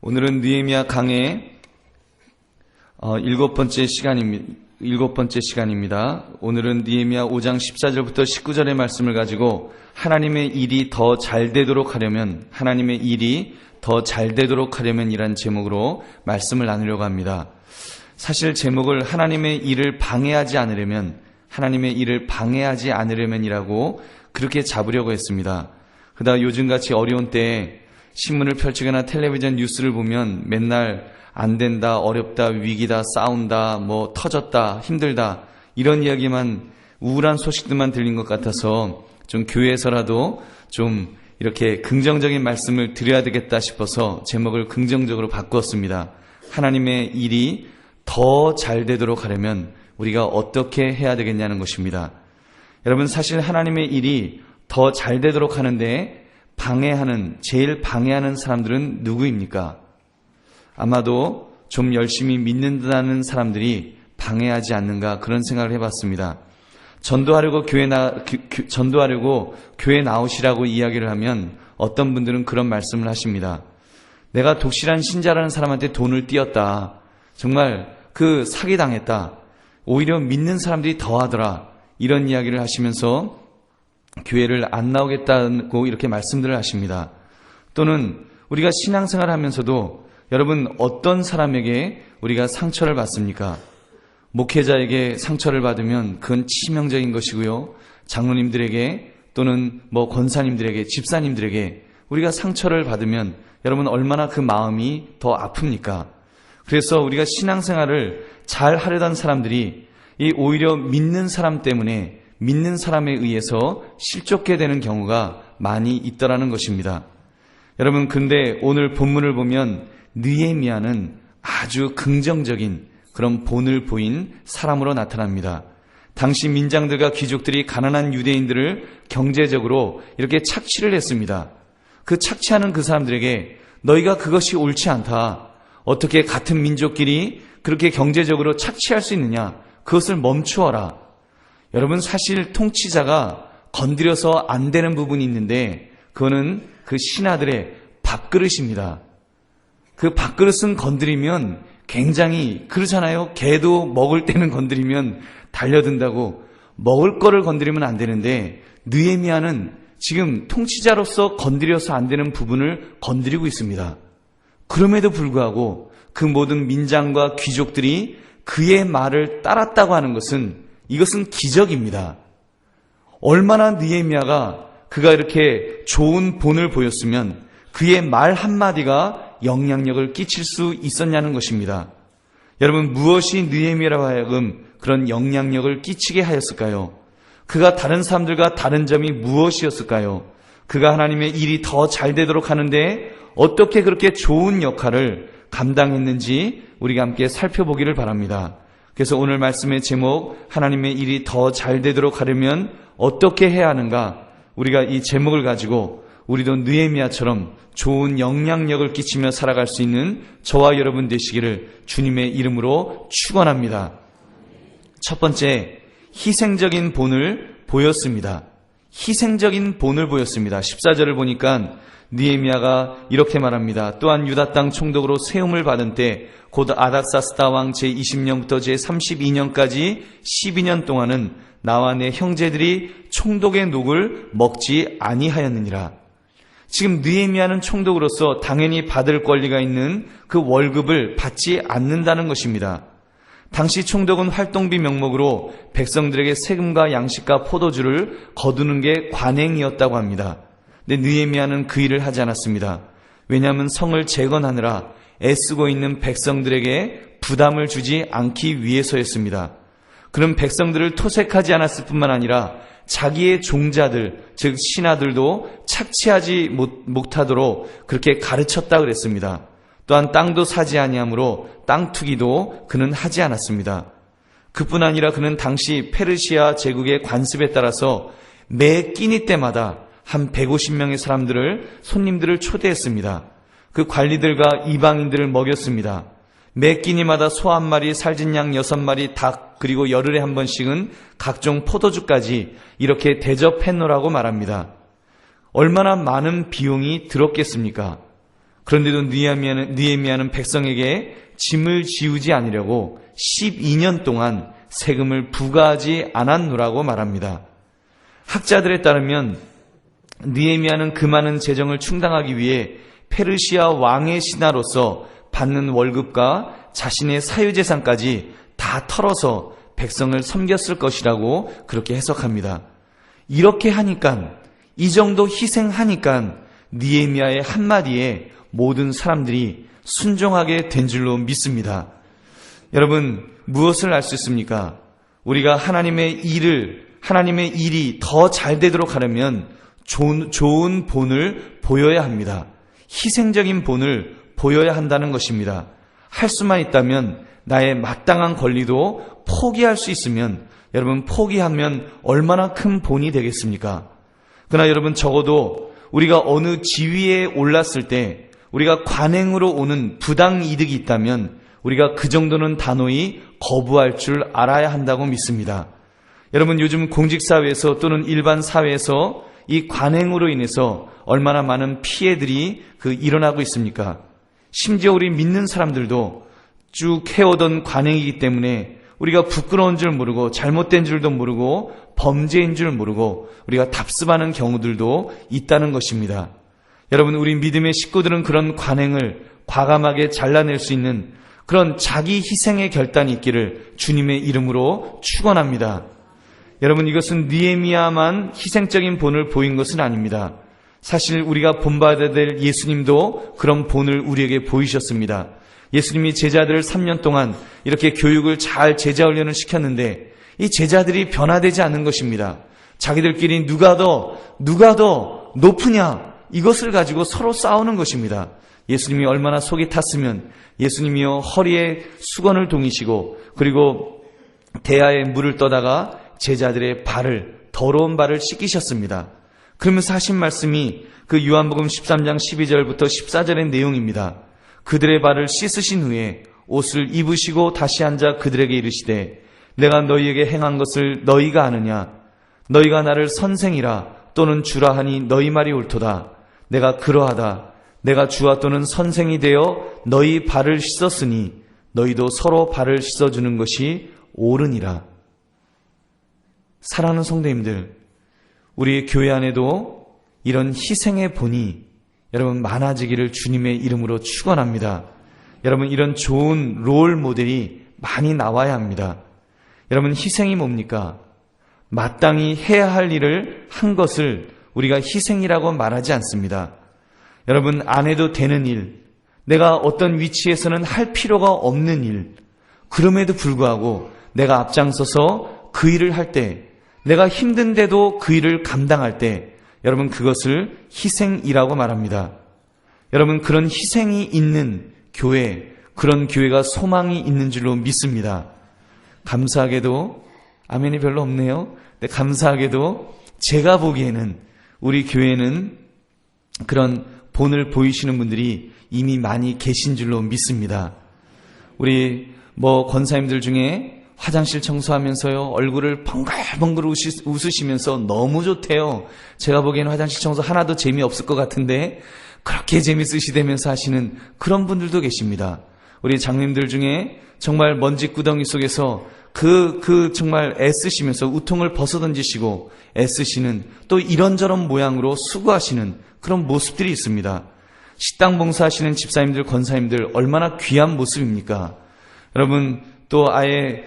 오늘은 느헤미야 강의 일곱 번째 시간입니다. 오늘은 느헤미야 5장 14절부터 19절의 말씀을 가지고 하나님의 일이 더 잘 되도록 하려면, 이란 제목으로 말씀을 나누려고 합니다. 사실 제목을 하나님의 일을 방해하지 않으려면이라고 그렇게 잡으려고 했습니다. 그러다 요즘같이 어려운 때에 신문을 펼치거나 텔레비전 뉴스를 보면 맨날 안 된다, 어렵다, 위기다, 싸운다, 터졌다, 힘들다 이런 이야기만, 우울한 소식들만 들린 것 같아서 좀 교회에서라도 좀 이렇게 긍정적인 말씀을 드려야 되겠다 싶어서 제목을 긍정적으로 바꾸었습니다. 하나님의 일이 더 잘 되도록 하려면 우리가 어떻게 해야 되겠냐는 것입니다. 여러분, 사실 하나님의 일이 더 잘 되도록 하는데 제일 방해하는 사람들은 누구입니까? 아마도 좀 열심히 믿는다는 사람들이 방해하지 않는가, 그런 생각을 해봤습니다. 전도하려고 교회 나오시라고 이야기를 하면 어떤 분들은 그런 말씀을 하십니다. 내가 독실한 신자라는 사람한테 돈을 띄었다. 정말 사기당했다. 오히려 믿는 사람들이 더하더라. 이런 이야기를 하시면서 교회를 안 나오겠다고 이렇게 말씀들을 하십니다. 또는 우리가 신앙생활을 하면서도 여러분, 어떤 사람에게 우리가 상처를 받습니까? 목회자에게 상처를 받으면 그건 치명적인 것이고요. 장로님들에게 또는 권사님들에게, 집사님들에게 우리가 상처를 받으면 여러분 얼마나 그 마음이 더 아픕니까? 그래서 우리가 신앙생활을 잘 하려던 사람들이 오히려 믿는 사람에 의해서 실족게 되는 경우가 많이 있더라는 것입니다. 여러분, 근데 오늘 본문을 보면 느헤미야는 아주 긍정적인 그런 본을 보인 사람으로 나타납니다. 당시 민장들과 귀족들이 가난한 유대인들을 경제적으로 이렇게 착취를 했습니다. 그 착취하는 그 사람들에게 너희가 그것이 옳지 않다. 어떻게 같은 민족끼리 그렇게 경제적으로 착취할 수 있느냐. 그것을 멈추어라. 여러분, 사실 통치자가 건드려서 안 되는 부분이 있는데 그거는 그 신하들의 밥그릇입니다. 그 밥그릇은 건드리면 굉장히 그렇잖아요. 개도 먹을 때는 건드리면 달려든다고. 먹을 거를 건드리면 안 되는데 느헤미야는 지금 통치자로서 건드려서 안 되는 부분을 건드리고 있습니다. 그럼에도 불구하고 그 모든 민장과 귀족들이 그의 말을 따랐다고 하는 것은, 이것은 기적입니다. 얼마나 느헤미야가 그가 이렇게 좋은 본을 보였으면 그의 말 한마디가 영향력을 끼칠 수 있었냐는 것입니다. 여러분, 무엇이 느헤미야라고 하여금 그런 영향력을 끼치게 하였을까요? 그가 다른 사람들과 다른 점이 무엇이었을까요? 그가 하나님의 일이 더 잘 되도록 하는데 어떻게 그렇게 좋은 역할을 감당했는지 우리가 함께 살펴보기를 바랍니다. 그래서 오늘 말씀의 제목, 하나님의 일이 더 잘 되도록 하려면 어떻게 해야 하는가, 우리가 이 제목을 가지고 우리도 느헤미야처럼 좋은 영향력을 끼치며 살아갈 수 있는 저와 여러분 되시기를 주님의 이름으로 축원합니다. 첫 번째, 희생적인 본을 보였습니다. 14절을 보니까 느헤미야가 이렇게 말합니다. 또한 유다 땅 총독으로 세움을 받은 때 곧 아닥사스다 왕 제20년부터 제32년까지 12년 동안은 나와 내 형제들이 총독의 녹을 먹지 아니하였느니라. 지금 느헤미야는 총독으로서 당연히 받을 권리가 있는 그 월급을 받지 않는다는 것입니다. 당시 총독은 활동비 명목으로 백성들에게 세금과 양식과 포도주를 거두는 게 관행이었다고 합니다. 근데 느헤미야는 그 일을 하지 않았습니다. 왜냐하면 성을 재건하느라 애쓰고 있는 백성들에게 부담을 주지 않기 위해서였습니다. 그럼 백성들을 토색하지 않았을 뿐만 아니라 자기의 종자들, 즉 신하들도 착취하지 못하도록 그렇게 가르쳤다 그랬습니다. 또한 땅도 사지 아니하므로 땅 투기도 그는 하지 않았습니다. 그뿐 아니라 그는 당시 페르시아 제국의 관습에 따라서 매 끼니 때마다 한 150명의 손님들을 초대했습니다. 그 관리들과 이방인들을 먹였습니다. 매 끼니마다 소 한 마리, 살진 양 6마리, 닭, 그리고 열흘에 한 번씩은 각종 포도주까지 이렇게 대접했노라고 말합니다. 얼마나 많은 비용이 들었겠습니까? 그런데도 느헤미야는 백성에게 짐을 지우지 않으려고 12년 동안 세금을 부과하지 않았노라고 말합니다. 학자들에 따르면 느헤미야는 그 많은 재정을 충당하기 위해 페르시아 왕의 신하로서 받는 월급과 자신의 사유재산까지 다 털어서 백성을 섬겼을 것이라고 그렇게 해석합니다. 이렇게 하니까, 이 정도 희생하니까 느헤미야의 한마디에 모든 사람들이 순종하게 된 줄로 믿습니다. 여러분, 무엇을 알 수 있습니까? 우리가 하나님의 일이 더 잘 되도록 하려면 좋은 본을 보여야 합니다. 희생적인 본을 보여야 한다는 것입니다. 할 수만 있다면 나의 마땅한 권리도 포기할 수 있으면, 여러분, 포기하면 얼마나 큰 본이 되겠습니까? 그러나 여러분, 적어도 우리가 어느 지위에 올랐을 때 우리가 관행으로 오는 부당 이득이 있다면 우리가 그 정도는 단호히 거부할 줄 알아야 한다고 믿습니다. 여러분, 요즘 공직사회에서 또는 일반 사회에서 이 관행으로 인해서 얼마나 많은 피해들이 일어나고 있습니까? 심지어 우리 믿는 사람들도 쭉 해오던 관행이기 때문에 우리가 부끄러운 줄 모르고 잘못된 줄도 모르고 범죄인 줄 모르고 우리가 답습하는 경우들도 있다는 것입니다. 여러분, 우리 믿음의 식구들은 그런 관행을 과감하게 잘라낼 수 있는 그런 자기 희생의 결단이 있기를 주님의 이름으로 축원합니다. 여러분, 이것은 느헤미야만 희생적인 본을 보인 것은 아닙니다. 사실 우리가 본받아야 될 예수님도 그런 본을 우리에게 보이셨습니다. 예수님이 제자들을 3년 동안 이렇게 교육을 잘 제자 훈련을 시켰는데 이 제자들이 변화되지 않는 것입니다. 자기들끼리 누가 더 높으냐, 이것을 가지고 서로 싸우는 것입니다. 예수님이 얼마나 속이 탔으면 예수님이요 허리에 수건을 동이시고 그리고 대야에 물을 떠다가 제자들의 더러운 발을 씻기셨습니다. 그러면서 하신 말씀이 그 요한복음 13장 12절부터 14절의 내용입니다. 그들의 발을 씻으신 후에 옷을 입으시고 다시 앉아 그들에게 이르시되 내가 너희에게 행한 것을 너희가 아느냐? 너희가 나를 선생이라 또는 주라 하니 너희 말이 옳도다. 내가 그러하다. 내가 주와 또는 선생이 되어 너희 발을 씻었으니 너희도 서로 발을 씻어주는 것이 옳으니라. 사랑하는 성도님들, 우리 교회 안에도 이런 희생의 본이 여러분 많아지기를 주님의 이름으로 축원합니다. 여러분, 이런 좋은 롤 모델이 많이 나와야 합니다. 여러분, 희생이 뭡니까? 마땅히 해야 할 일을 한 것을 우리가 희생이라고 말하지 않습니다. 여러분, 안 해도 되는 일, 내가 어떤 위치에서는 할 필요가 없는 일, 그럼에도 불구하고 내가 앞장서서 그 일을 할 때, 내가 힘든데도 그 일을 감당할 때, 여러분, 그것을 희생이라고 말합니다. 여러분, 그런 희생이 있는 교회, 그런 교회가 소망이 있는 줄로 믿습니다. 감사하게도, 아멘이 별로 없네요. 근데 감사하게도 제가 보기에는 우리 교회는 그런 본을 보이시는 분들이 이미 많이 계신 줄로 믿습니다. 우리 권사님들 중에 화장실 청소하면서요 얼굴을 벙글벙글 웃으시면서 너무 좋대요. 제가 보기에는 화장실 청소 하나도 재미없을 것 같은데 그렇게 재밌으시다면서 하시는 그런 분들도 계십니다. 우리 장님들 중에 정말 먼지구덩이 속에서 정말 애쓰시면서 우통을 벗어던지시고 애쓰시는, 또 이런저런 모양으로 수고하시는 그런 모습들이 있습니다. 식당 봉사하시는 집사님들, 권사님들 얼마나 귀한 모습입니까? 여러분, 또 아예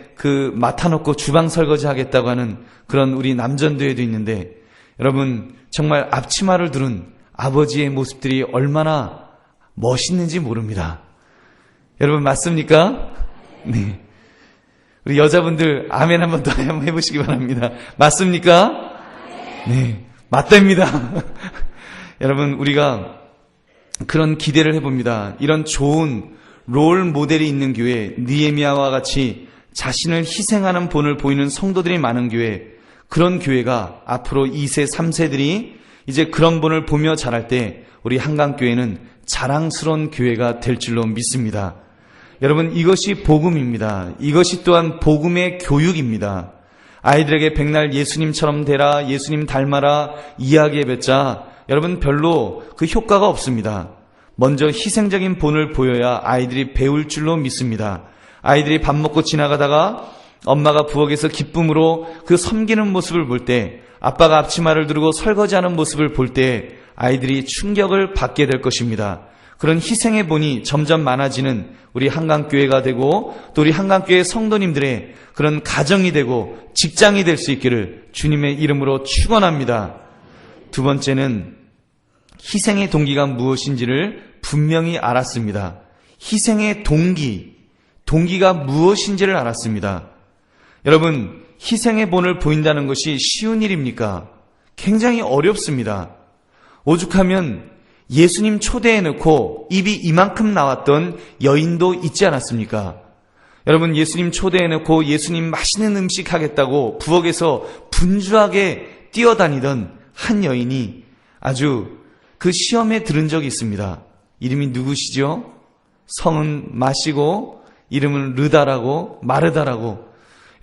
맡아놓고 주방 설거지 하겠다고 하는 그런 우리 남전도에도 있는데, 여러분, 정말 앞치마를 두른 아버지의 모습들이 얼마나 멋있는지 모릅니다. 여러분, 맞습니까? 네. 우리 여자분들 아멘 한번 더 한번 해보시기 바랍니다. 맞습니까? 네, 맞답니다. 여러분, 우리가 그런 기대를 해봅니다. 이런 좋은 롤 모델이 있는 교회, 느헤미야와 같이 자신을 희생하는 본을 보이는 성도들이 많은 교회, 그런 교회가 앞으로 2세, 3세들이 이제 그런 본을 보며 자랄 때 우리 한강교회는 자랑스러운 교회가 될 줄로 믿습니다. 여러분, 이것이 복음입니다. 이것이 또한 복음의 교육입니다. 아이들에게 백날 예수님처럼 되라, 예수님 닮아라 이야기해봤자 여러분 별로 그 효과가 없습니다. 먼저 희생적인 본을 보여야 아이들이 배울 줄로 믿습니다. 아이들이 밥 먹고 지나가다가 엄마가 부엌에서 기쁨으로 그 섬기는 모습을 볼 때, 아빠가 앞치마를 두르고 설거지하는 모습을 볼 때 아이들이 충격을 받게 될 것입니다. 그런 희생의 본이 점점 많아지는 우리 한강교회가 되고 또 우리 한강교회 성도님들의 그런 가정이 되고 직장이 될 수 있기를 주님의 이름으로 축원합니다. 두 번째는 희생의 동기가 무엇인지를 분명히 알았습니다. 희생의 동기가 무엇인지를 알았습니다. 여러분, 희생의 본을 보인다는 것이 쉬운 일입니까? 굉장히 어렵습니다. 오죽하면 예수님 초대해놓고 입이 이만큼 나왔던 여인도 있지 않았습니까? 여러분, 예수님 초대해놓고 예수님 맛있는 음식 하겠다고 부엌에서 분주하게 뛰어다니던 한 여인이 아주 그 시험에 들은 적이 있습니다. 이름이 누구시죠? 성은 마시고 이름은 르다라고 마르다라고.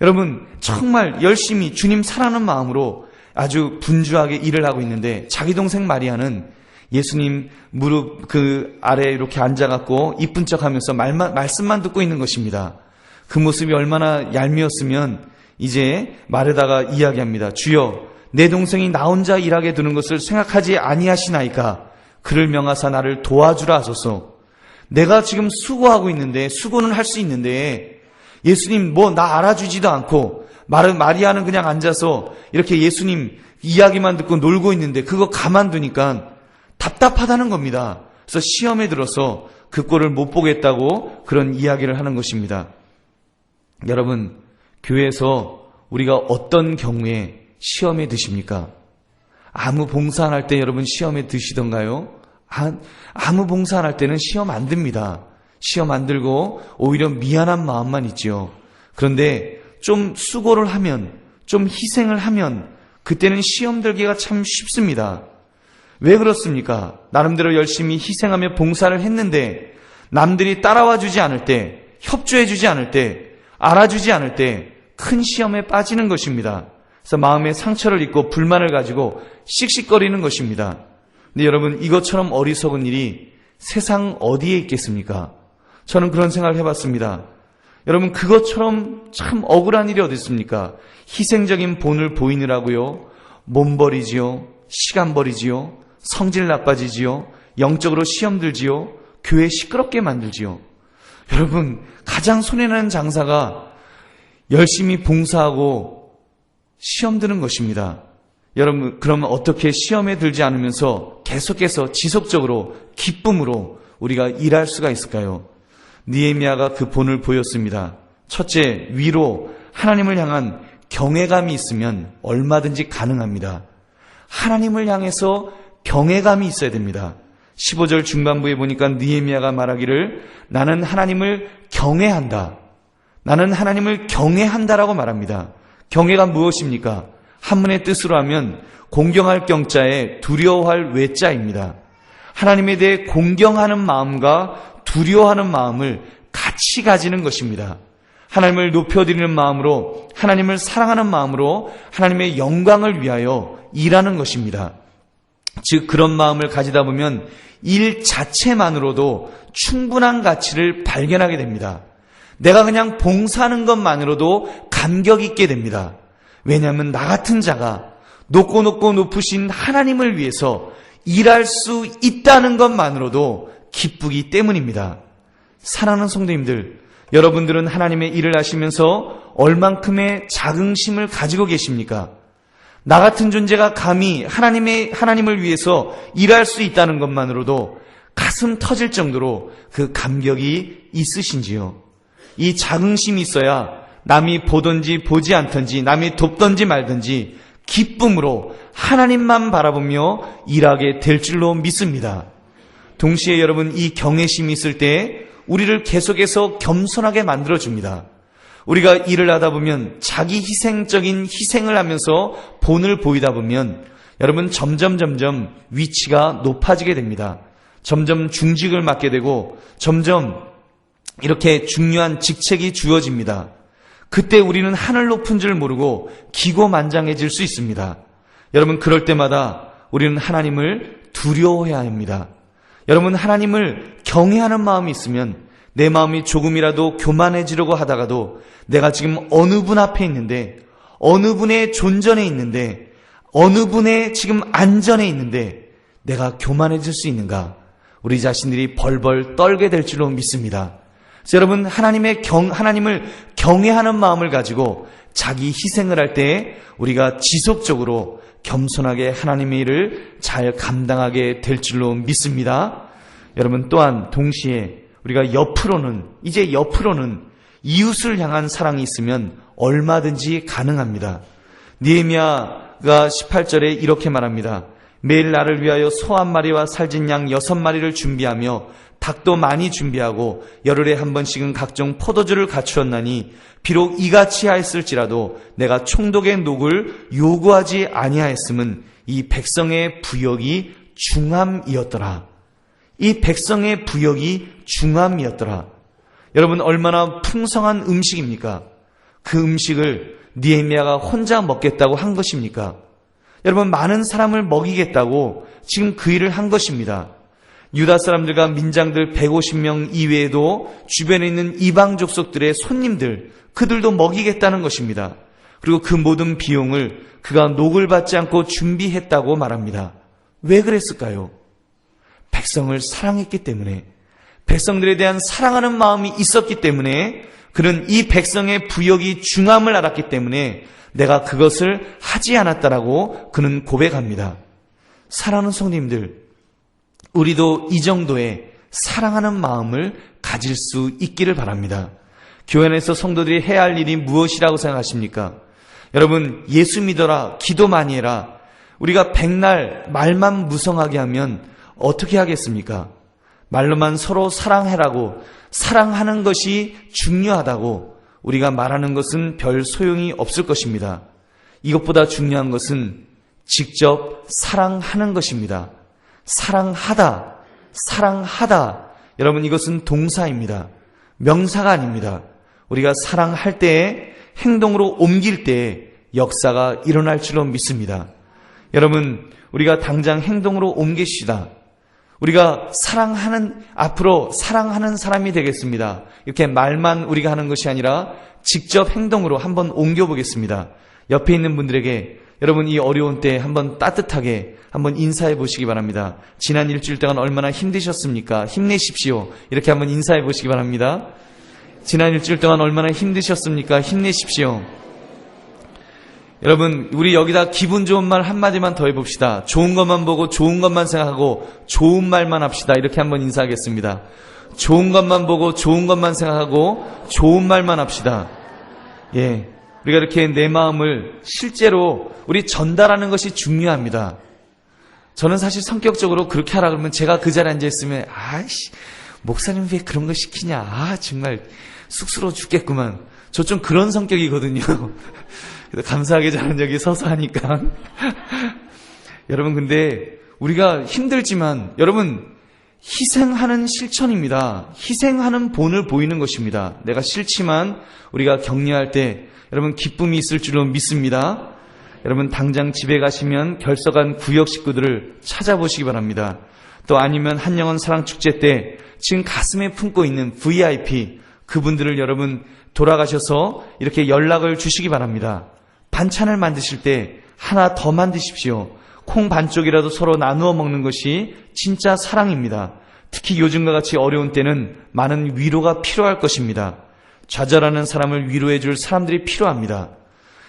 여러분, 정말 열심히 주님 사랑하는 마음으로 아주 분주하게 일을 하고 있는데 자기 동생 마리아는 예수님 무릎 그 아래에 이렇게 앉아갖고 이쁜 척하면서 말씀만 듣고 있는 것입니다. 그 모습이 얼마나 얄미웠으면 이제 마르다가 이야기합니다. 주여, 내 동생이 나 혼자 일하게 두는 것을 생각하지 아니하시나이까? 그를 명하사 나를 도와주라 하소서. 내가 지금 수고하고 있는데, 수고는 할 수 있는데 예수님 뭐 나 알아주지도 않고 마리아는 그냥 앉아서 이렇게 예수님 이야기만 듣고 놀고 있는데 그거 가만두니까 답답하다는 겁니다. 그래서 시험에 들어서 그 꼴을 못 보겠다고 그런 이야기를 하는 것입니다. 여러분, 교회에서 우리가 어떤 경우에 시험에 드십니까? 아무 봉사 안 할 때 여러분 시험에 드시던가요? 아무 봉사 안 할 때는 시험 안 듭니다. 시험 안 들고 오히려 미안한 마음만 있지요. 그런데 좀 수고를 하면, 좀 희생을 하면 그때는 시험 들기가 참 쉽습니다. 왜 그렇습니까? 나름대로 열심히 희생하며 봉사를 했는데 남들이 따라와 주지 않을 때, 협조해 주지 않을 때, 알아주지 않을 때 큰 시험에 빠지는 것입니다. 그래서 마음에 상처를 입고 불만을 가지고 씩씩거리는 것입니다. 근데 여러분, 이것처럼 어리석은 일이 세상 어디에 있겠습니까? 저는 그런 생각을 해봤습니다. 여러분, 그것처럼 참 억울한 일이 어디 있습니까? 희생적인 본을 보이느라고요, 몸 버리지요, 시간 버리지요, 성질 나빠지지요, 영적으로 시험 들지요, 교회 시끄럽게 만들지요. 여러분, 가장 손해나는 장사가 열심히 봉사하고 시험 드는 것입니다. 여러분, 그러면 어떻게 시험에 들지 않으면서 계속해서 지속적으로 기쁨으로 우리가 일할 수가 있을까요? 느헤미야가 그 본을 보였습니다. 첫째, 위로 하나님을 향한 경외감이 있으면 얼마든지 가능합니다. 하나님을 향해서 경외감이 있어야 됩니다. 15절 중반부에 보니까 느헤미야가 말하기를 나는 하나님을 경외한다. 나는 하나님을 경외한다라고 말합니다. 경외가 무엇입니까? 한문의 뜻으로 하면 공경할 경자에 두려워할 외자입니다. 하나님에 대해 공경하는 마음과 두려워하는 마음을 같이 가지는 것입니다. 하나님을 높여드리는 마음으로, 하나님을 사랑하는 마음으로 하나님의 영광을 위하여 일하는 것입니다. 즉, 그런 마음을 가지다 보면 일 자체만으로도 충분한 가치를 발견하게 됩니다. 내가 그냥 봉사하는 것만으로도 감격 있게 됩니다. 왜냐하면 나 같은 자가 높고 높으신 하나님을 위해서 일할 수 있다는 것만으로도 기쁘기 때문입니다. 사랑하는 성도님들, 여러분들은 하나님의 일을 하시면서 얼만큼의 자긍심을 가지고 계십니까? 나 같은 존재가 감히 하나님을 위해서 일할 수 있다는 것만으로도 가슴 터질 정도로 그 감격이 있으신지요? 이 자긍심이 있어야 남이 보든지 보지 않든지, 남이 돕든지 말든지 기쁨으로 하나님만 바라보며 일하게 될 줄로 믿습니다. 동시에 여러분, 이 경외심이 있을 때 우리를 계속해서 겸손하게 만들어줍니다. 우리가 일을 하다 보면 자기 희생적인 희생을 하면서 본을 보이다 보면 여러분 점점 위치가 높아지게 됩니다. 점점 중직을 맡게 되고 점점 이렇게 중요한 직책이 주어집니다. 그때 우리는 하늘 높은 줄 모르고 기고만장해질 수 있습니다. 여러분, 그럴 때마다 우리는 하나님을 두려워해야 합니다. 여러분, 하나님을 경외하는 마음이 있으면 내 마음이 조금이라도 교만해지려고 하다가도 내가 지금 어느 분 앞에 있는데, 어느 분의 존전에 있는데, 어느 분의 지금 안전에 있는데 내가 교만해질 수 있는가? 우리 자신들이 벌벌 떨게 될 줄로 믿습니다. 그래서 여러분, 하나님을 경외하는 마음을 가지고 자기 희생을 할 때 우리가 지속적으로 겸손하게 하나님의 일을 잘 감당하게 될 줄로 믿습니다. 여러분, 또한 동시에 우리가 옆으로는 이웃을 향한 사랑이 있으면 얼마든지 가능합니다. 느헤미야가 18절에 이렇게 말합니다. 매일 나를 위하여 소 한 마리와 살진 양 6마리를 준비하며 닭도 많이 준비하고 열흘에 한 번씩은 각종 포도주를 갖추었나니 비록 이같이 하였을지라도 내가 총독의 녹을 요구하지 아니하였음은 이 백성의 부역이 중함이었더라. 이 백성의 부역이 중함이었더라. 여러분, 얼마나 풍성한 음식입니까? 그 음식을 느헤미야가 혼자 먹겠다고 한 것입니까? 여러분, 많은 사람을 먹이겠다고 지금 그 일을 한 것입니다. 유다 사람들과 민장들 150명 이외에도 주변에 있는 이방 족속들의 손님들, 그들도 먹이겠다는 것입니다. 그리고 그 모든 비용을 그가 녹을 받지 않고 준비했다고 말합니다. 왜 그랬을까요? 백성을 사랑했기 때문에, 백성들에 대한 사랑하는 마음이 있었기 때문에, 그는 이 백성의 부역이 중함을 알았기 때문에 내가 그것을 하지 않았다라고 그는 고백합니다. 사랑하는 성도님들, 우리도 이 정도의 사랑하는 마음을 가질 수 있기를 바랍니다. 교회 안에서 성도들이 해야 할 일이 무엇이라고 생각하십니까? 여러분, 예수 믿어라, 기도 많이 해라. 우리가 백날 말만 무성하게 하면 어떻게 하겠습니까? 말로만 서로 사랑해라고, 사랑하는 것이 중요하다고 우리가 말하는 것은 별 소용이 없을 것입니다. 이것보다 중요한 것은 직접 사랑하는 것입니다. 사랑하다. 여러분, 이것은 동사입니다. 명사가 아닙니다. 우리가 사랑할 때에, 행동으로 옮길 때에 역사가 일어날 줄로 믿습니다. 여러분, 우리가 당장 행동으로 옮기시다. 우리가 앞으로 사랑하는 사람이 되겠습니다. 이렇게 말만 우리가 하는 것이 아니라 직접 행동으로 한번 옮겨보겠습니다. 옆에 있는 분들에게 여러분, 이 어려운 때 한번 따뜻하게 한번 인사해 보시기 바랍니다. 지난 일주일 동안 얼마나 힘드셨습니까? 힘내십시오. 이렇게 한번 인사해 보시기 바랍니다. 지난 일주일 동안 얼마나 힘드셨습니까? 힘내십시오. 여러분, 우리 여기다 기분 좋은 말 한마디만 더 해봅시다. 좋은 것만 보고 좋은 것만 생각하고 좋은 말만 합시다. 이렇게 한번 인사하겠습니다. 좋은 것만 보고 좋은 것만 생각하고 좋은 말만 합시다. 예, 우리가 이렇게 내 마음을 실제로 우리 전달하는 것이 중요합니다. 저는 사실 성격적으로 그렇게 하라 그러면 제가 그 자리에 앉아있으면 아이씨, 목사님 왜 그런 거 시키냐, 정말 쑥스러워 죽겠구만. 저 좀 그런 성격이거든요. 감사하게 저는 여기 서서 하니까. 여러분, 근데 우리가 힘들지만 여러분, 희생하는 실천입니다. 희생하는 본을 보이는 것입니다. 내가 싫지만 우리가 격려할 때 여러분 기쁨이 있을 줄로 믿습니다. 여러분, 당장 집에 가시면 결석한 구역 식구들을 찾아보시기 바랍니다. 또 아니면 한영원 사랑축제 때 지금 가슴에 품고 있는 VIP 그분들을 여러분 돌아가셔서 이렇게 연락을 주시기 바랍니다. 반찬을 만드실 때 하나 더 만드십시오. 콩 반쪽이라도 서로 나누어 먹는 것이 진짜 사랑입니다. 특히 요즘과 같이 어려운 때는 많은 위로가 필요할 것입니다. 좌절하는 사람을 위로해 줄 사람들이 필요합니다.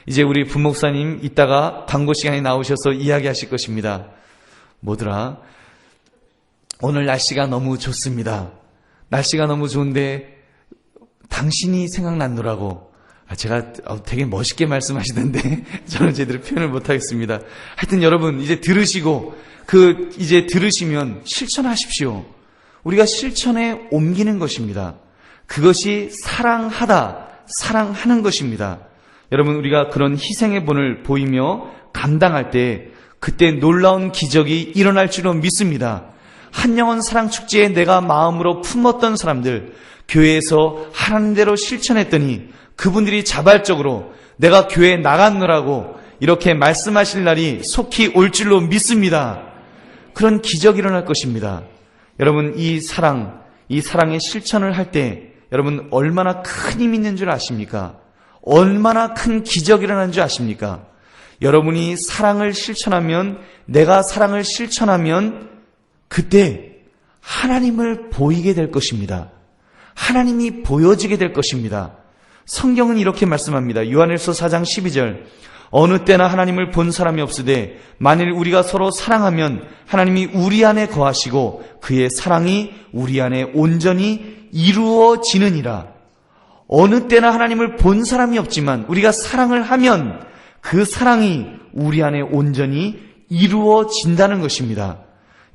이제 우리 부목사님 이따가 광고 시간에 나오셔서 이야기하실 것입니다. 뭐더라? 오늘 날씨가 너무 좋습니다. 날씨가 너무 좋은데 당신이 생각났노라고. 제가 되게 멋있게 말씀하시던데 저는 제대로 표현을 못하겠습니다. 하여튼 여러분, 이제 들으시고 이제 들으시면 실천하십시오. 우리가 실천에 옮기는 것입니다. 그것이 사랑하는 것입니다. 여러분, 우리가 그런 희생의 본을 보이며 감당할 때 그때 놀라운 기적이 일어날 줄로 믿습니다. 한영원 사랑축제에 내가 마음으로 품었던 사람들, 교회에서 하나님대로 실천했더니 그분들이 자발적으로 내가 교회에 나갔노라고 이렇게 말씀하실 날이 속히 올 줄로 믿습니다. 그런 기적이 일어날 것입니다. 여러분, 이 사랑의 실천을 할 때 여러분 얼마나 큰 힘이 있는 줄 아십니까? 얼마나 큰 기적이 일어나는 줄 아십니까? 여러분이 사랑을 실천하면, 내가 사랑을 실천하면 그때 하나님을 보이게 될 것입니다. 하나님이 보여지게 될 것입니다. 성경은 이렇게 말씀합니다. 요한일서 4장 12절, 어느 때나 하나님을 본 사람이 없으되 만일 우리가 서로 사랑하면 하나님이 우리 안에 거하시고 그의 사랑이 우리 안에 온전히 이루어지느니라. 어느 때나 하나님을 본 사람이 없지만 우리가 사랑을 하면 그 사랑이 우리 안에 온전히 이루어진다는 것입니다.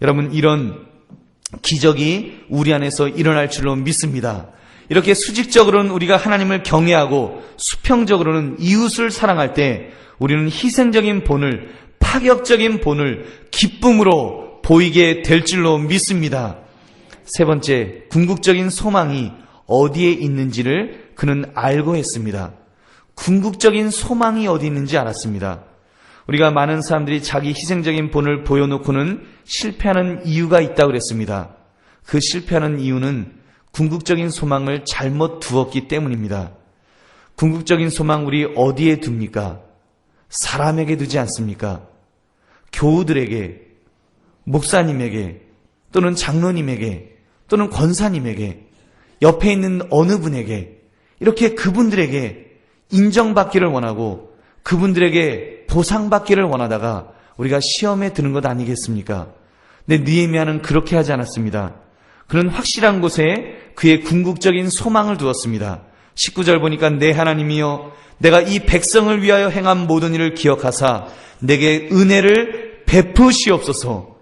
여러분, 이런 기적이 우리 안에서 일어날 줄로 믿습니다. 이렇게 수직적으로는 우리가 하나님을 경외하고 수평적으로는 이웃을 사랑할 때 우리는 희생적인 본을, 파격적인 본을 기쁨으로 보이게 될 줄로 믿습니다. 세 번째, 궁극적인 소망이 어디에 있는지를 그는 알고 했습니다. 궁극적인 소망이 어디 있는지 알았습니다. 우리가 많은 사람들이 자기 희생적인 본을 보여놓고는 실패하는 이유가 있다고 그랬습니다. 그 실패하는 이유는 궁극적인 소망을 잘못 두었기 때문입니다. 궁극적인 소망 우리 어디에 둡니까? 사람에게 두지 않습니까? 교우들에게, 목사님에게, 또는 장로님에게, 또는 권사님에게, 옆에 있는 어느 분에게, 이렇게 그분들에게 인정받기를 원하고 그분들에게 보상받기를 원하다가 우리가 시험에 드는 것 아니겠습니까? 근데 느헤미야는 그렇게 하지 않았습니다. 그는 확실한 곳에 그의 궁극적인 소망을 두었습니다. 19절 보니까 내 하나님이여 내가 이 백성을 위하여 행한 모든 일을 기억하사 내게 은혜를 베푸시옵소서.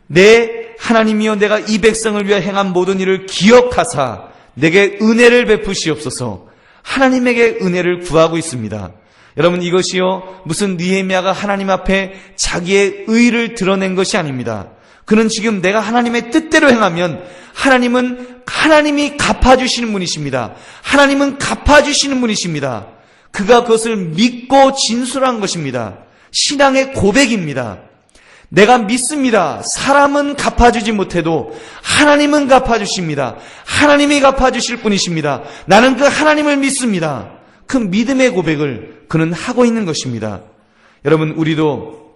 내 하나님이여 내가 이 백성을 위하여 행한 모든 일을 기억하사 내게 은혜를 베푸시옵소서. 하나님에게 은혜를 구하고 있습니다. 여러분, 이것이요 무슨 느헤미야가 하나님 앞에 자기의 의를 드러낸 것이 아닙니다. 그는 지금 내가 하나님의 뜻대로 행하면 하나님이 갚아주시는 분이십니다. 하나님은 갚아주시는 분이십니다. 그가 그것을 믿고 진술한 것입니다. 신앙의 고백입니다. 내가 믿습니다. 사람은 갚아주지 못해도 하나님은 갚아주십니다. 하나님이 갚아주실 분이십니다. 나는 그 하나님을 믿습니다. 그 믿음의 고백을 그는 하고 있는 것입니다. 여러분, 우리도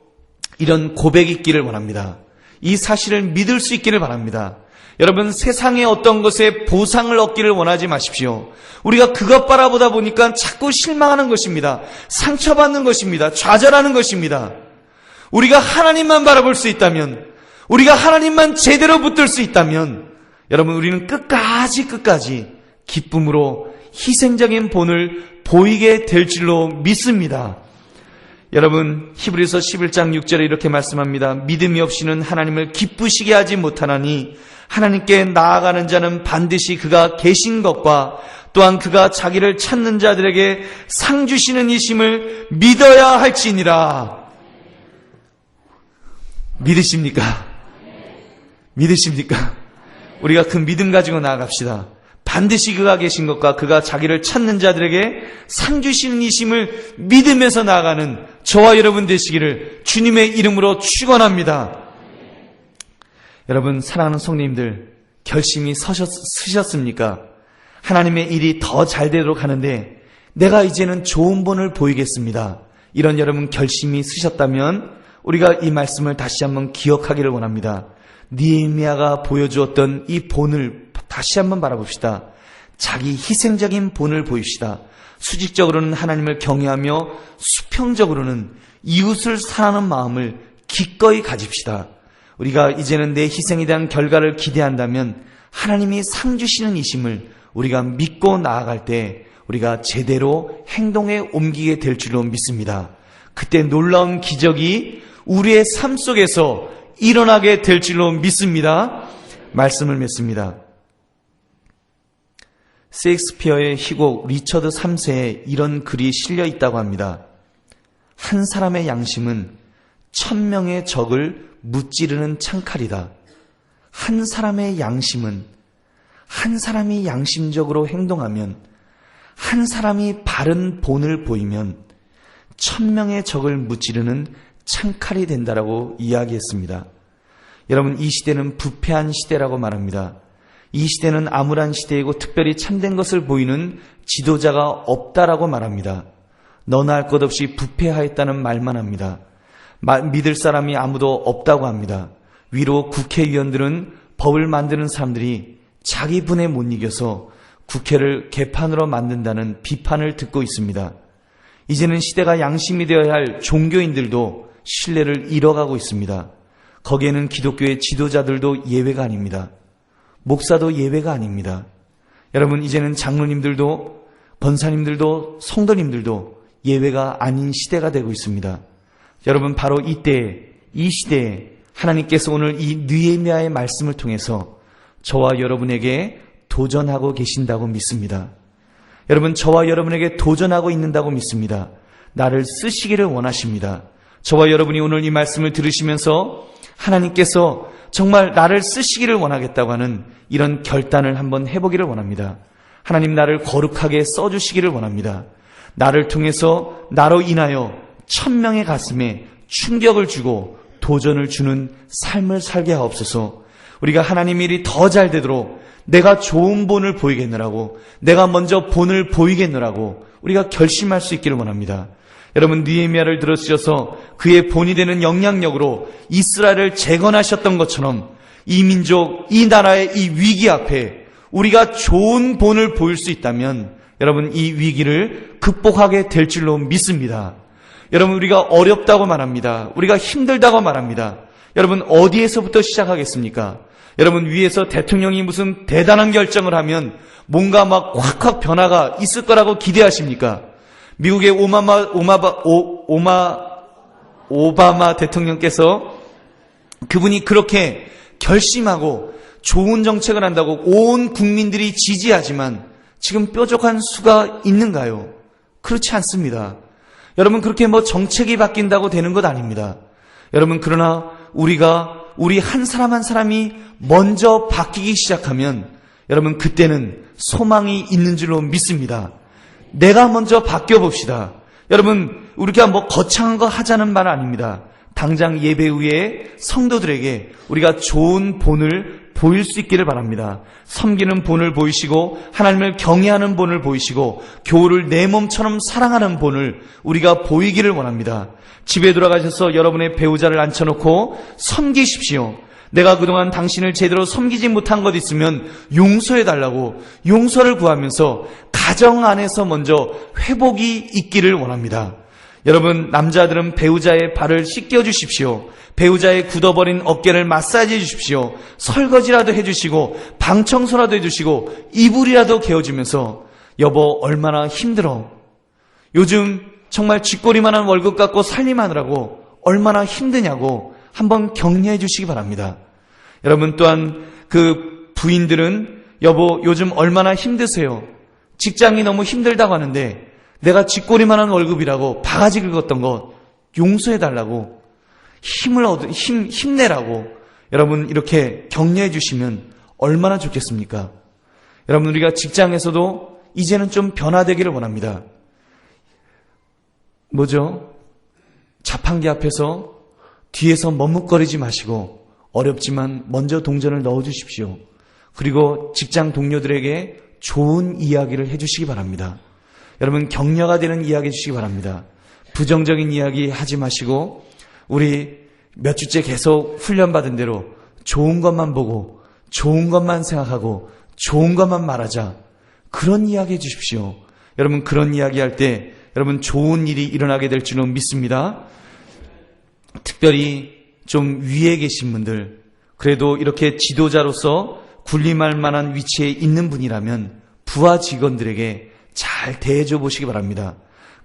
이런 고백이 있기를 원합니다. 이 사실을 믿을 수 있기를 바랍니다. 여러분, 세상의 어떤 것에 보상을 얻기를 원하지 마십시오. 우리가 그것 바라보다 보니까 자꾸 실망하는 것입니다. 상처받는 것입니다. 좌절하는 것입니다. 우리가 하나님만 바라볼 수 있다면, 우리가 하나님만 제대로 붙들 수 있다면, 여러분, 우리는 끝까지 기쁨으로 희생적인 본을 보이게 될 줄로 믿습니다. 여러분, 히브리서 11장 6절에 이렇게 말씀합니다. 믿음이 없이는 하나님을 기쁘시게 하지 못하나니 하나님께 나아가는 자는 반드시 그가 계신 것과 또한 그가 자기를 찾는 자들에게 상 주시는 이심을 믿어야 할지니라. 믿으십니까? 믿으십니까? 우리가 그 믿음 가지고 나아갑시다. 반드시 그가 계신 것과 그가 자기를 찾는 자들에게 상 주시는 이심을 믿으면서 나아가는 저와 여러분 되시기를 주님의 이름으로 축원합니다. 여러분, 사랑하는 성도님들, 결심이 서셨습니까? 하나님의 일이 더 잘 되도록 하는데 내가 이제는 좋은 본을 보이겠습니다. 이런 여러분 결심이 쓰셨다면 우리가 이 말씀을 다시 한번 기억하기를 원합니다. 느헤미야가 보여주었던 이 본을 다시 한번 바라봅시다. 자기 희생적인 본을 보입시다. 수직적으로는 하나님을 경외하며 수평적으로는 이웃을 사랑하는 마음을 기꺼이 가집시다. 우리가 이제는 내 희생에 대한 결과를 기대한다면 하나님이 상 주시는 이심을 우리가 믿고 나아갈 때 우리가 제대로 행동에 옮기게 될 줄로 믿습니다. 그때 놀라운 기적이 우리의 삶 속에서 일어나게 될 줄로 믿습니다. 말씀을 맺습니다. 셰익스피어의 희곡 리처드 3세에 이런 글이 실려 있다고 합니다. 한 사람의 양심은 1000명의 적을 무찌르는 창칼이다. 한 사람의 양심은, 한 사람이 양심적으로 행동하면, 한 사람이 바른 본을 보이면 1000명의 적을 무찌르는 창칼이 된다라고 이야기했습니다. 여러분, 이 시대는 부패한 시대라고 말합니다. 이 시대는 암울한 시대이고 특별히 참된 것을 보이는 지도자가 없다라고 말합니다. 너나 할 것 없이 부패하였다는 말만 합니다. 믿을 사람이 아무도 없다고 합니다. 위로 국회의원들은 법을 만드는 사람들이 자기 분에 못 이겨서 국회를 개판으로 만든다는 비판을 듣고 있습니다. 이제는 시대가 양심이 되어야 할 종교인들도 신뢰를 잃어가고 있습니다. 거기에는 기독교의 지도자들도 예외가 아닙니다. 목사도 예외가 아닙니다. 여러분, 이제는 장로님들도 권사님들도 성도님들도 예외가 아닌 시대가 되고 있습니다. 여러분, 바로 이때, 이 시대에 하나님께서 오늘 이 느헤미야의 말씀을 통해서 저와 여러분에게 도전하고 계신다고 믿습니다. 여러분, 저와 여러분에게 도전하고 있는다고 믿습니다. 나를 쓰시기를 원하십니다. 저와 여러분이 오늘 이 말씀을 들으시면서 하나님께서 정말 나를 쓰시기를 원하겠다고 하는 이런 결단을 한번 해보기를 원합니다. 하나님, 나를 거룩하게 써주시기를 원합니다. 나를 통해서 나로 인하여 1000명의 가슴에 충격을 주고 도전을 주는 삶을 살게 하옵소서. 우리가 하나님 일이 더 잘 되도록 내가 좋은 본을 보이겠느라고, 내가 먼저 본을 보이겠느라고 우리가 결심할 수 있기를 원합니다. 여러분, 느헤미야를 들으셔서 그의 본이 되는 영향력으로 이스라엘을 재건하셨던 것처럼 이 민족, 이 나라의 이 위기 앞에 우리가 좋은 본을 보일 수 있다면 여러분, 이 위기를 극복하게 될 줄로 믿습니다. 여러분, 우리가 어렵다고 말합니다. 우리가 힘들다고 말합니다. 여러분, 어디에서부터 시작하겠습니까? 여러분, 위에서 대통령이 무슨 대단한 결정을 하면 뭔가 막 확확 변화가 있을 거라고 기대하십니까? 미국의 오바마 대통령께서 그분이 그렇게 결심하고 좋은 정책을 한다고 온 국민들이 지지하지만 지금 뾰족한 수가 있는가요? 그렇지 않습니다. 여러분, 그렇게 정책이 바뀐다고 되는 것 아닙니다. 여러분, 그러나 우리 한 사람 한 사람이 먼저 바뀌기 시작하면 여러분, 그때는 소망이 있는 줄로 믿습니다. 내가 먼저 바뀌어 봅시다. 여러분, 우리가 거창한 거 하자는 말 아닙니다. 당장 예배 후에 성도들에게 우리가 좋은 본을 보일 수 있기를 바랍니다. 섬기는 본을 보이시고 하나님을 경외하는 본을 보이시고 교우를 내 몸처럼 사랑하는 본을 우리가 보이기를 원합니다. 집에 돌아가셔서 여러분의 배우자를 앉혀놓고 섬기십시오. 내가 그동안 당신을 제대로 섬기지 못한 것 있으면 용서해달라고 용서를 구하면서 가정 안에서 먼저 회복이 있기를 원합니다. 여러분, 남자들은 배우자의 발을 씻겨주십시오. 배우자의 굳어버린 어깨를 마사지해 주십시오. 설거지라도 해주시고 방 청소라도 해주시고 이불이라도 개어주면서 여보, 얼마나 힘들어. 요즘 정말 쥐꼬리만한 월급 갖고 살림하느라고 얼마나 힘드냐고 한번 격려해 주시기 바랍니다. 여러분, 또한 그 부인들은 여보, 요즘 얼마나 힘드세요. 직장이 너무 힘들다고 하는데 내가 쥐꼬리만한 월급이라고 바가지 긁었던 것 용서해달라고 힘내라고 여러분 이렇게 격려해 주시면 얼마나 좋겠습니까? 여러분, 우리가 직장에서도 이제는 좀 변화되기를 원합니다. 뭐죠? 자판기 앞에서 뒤에서 머뭇거리지 마시고 어렵지만 먼저 동전을 넣어주십시오. 그리고 직장 동료들에게 좋은 이야기를 해주시기 바랍니다. 여러분, 격려가 되는 이야기 해주시기 바랍니다. 부정적인 이야기 하지 마시고 우리 몇 주째 계속 훈련받은 대로 좋은 것만 보고 좋은 것만 생각하고 좋은 것만 말하자. 그런 이야기 해주십시오. 여러분, 그런 이야기 할 때 여러분 좋은 일이 일어나게 될 줄로 믿습니다. 특별히 좀 위에 계신 분들, 그래도 이렇게 지도자로서 군림할 만한 위치에 있는 분이라면 부하 직원들에게 잘 대해줘 보시기 바랍니다.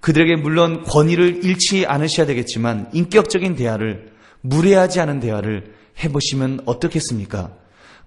그들에게 물론 권위를 잃지 않으셔야 되겠지만 인격적인 대화를, 무례하지 않은 대화를 해보시면 어떻겠습니까?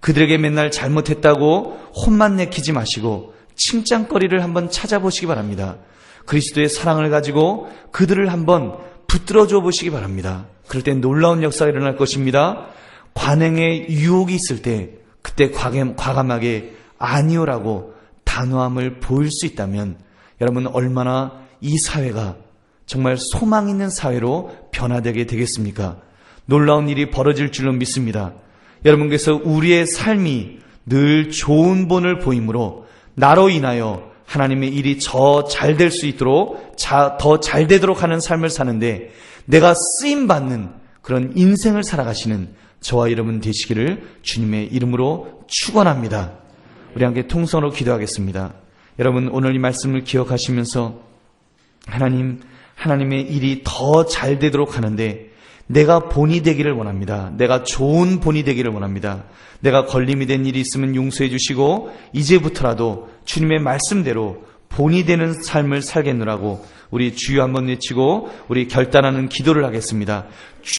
그들에게 맨날 잘못했다고 혼만 내키지 마시고 칭찬거리를 한번 찾아보시기 바랍니다. 그리스도의 사랑을 가지고 그들을 한번 붙들어줘 보시기 바랍니다. 그럴 때 놀라운 역사가 일어날 것입니다. 관행의 유혹이 있을 때 그때 과감하게 아니오라고 단호함을 보일 수 있다면 여러분, 얼마나 이 사회가 정말 소망 있는 사회로 변화되게 되겠습니까? 놀라운 일이 벌어질 줄로 믿습니다. 여러분께서 우리의 삶이 늘 좋은 본을 보이므로 나로 인하여 하나님의 일이 더 잘 될 수 있도록 더 잘 되도록 하는 삶을 사는데 내가 쓰임받는 그런 인생을 살아가시는 저와 여러분 되시기를 주님의 이름으로 축원합니다. 우리 함께 통성으로 기도하겠습니다. 여러분 오늘 이 말씀을 기억하시면서 하나님의 일이 더 잘 되도록 하는데 내가 본이 되기를 원합니다. 내가 좋은 본이 되기를 원합니다. 내가 걸림이 된 일이 있으면 용서해 주시고 이제부터라도 주님의 말씀대로 본이 되는 삶을 살겠노라고 우리 주여 한번 외치고 우리 결단하는 기도를 하겠습니다.